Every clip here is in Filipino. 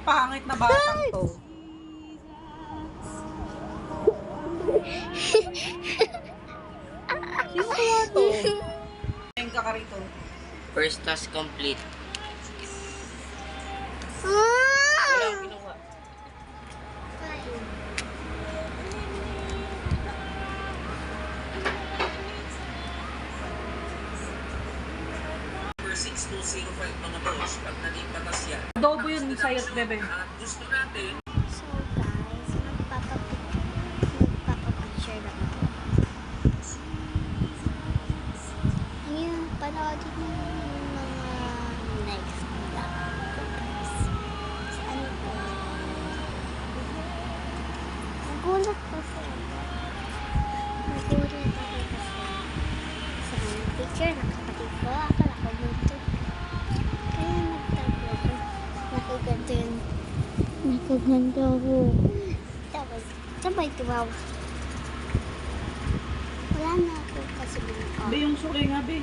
pangit na batang to. Sino kaya to? Ayun ka rito. First task complete. Ah! Walang kinuha. Number 6205 mga boss, pag naging batas yan. Adobo yun sa'yo, bebe. At gusto natin, So guys, magpapapicture lang ako. Ayun, panoodin mo yung mga next vlog ko guys. Saan po? Nagulat kasi ako. Nagulat ako kasi sa picture ng kapatid ko. Akala ko multo. Kaya nagtago ako. Nakaganto yun. Nakaganda ako. Tapos, sabay tumawa. Wala na ako kasi binakaw. Be, yung suki nga, be.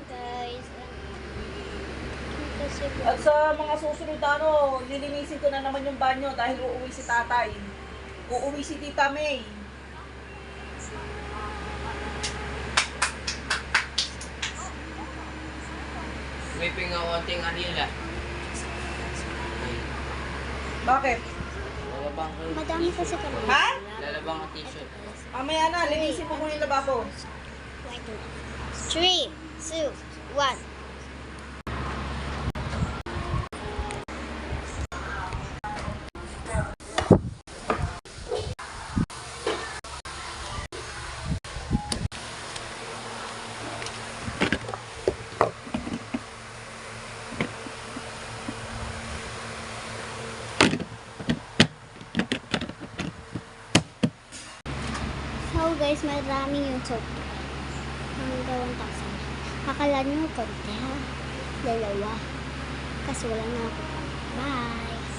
Guys, kasi At sa mga susunod lilinisin ko na naman yung banyo dahil uuwi si tatay. Uuwi si Tita May. May pingawanting arila. Bakit? Lalabang ko. madami kasi kami. Ha? Lalabang ang t-shirt. Mamaya na, linisin mo muna yung lababo. 3, 2, 1. So guys, marami yung soap. Hanggang 1,000. Akala nyo konti ha? Dalawa. Kasi wala na ako.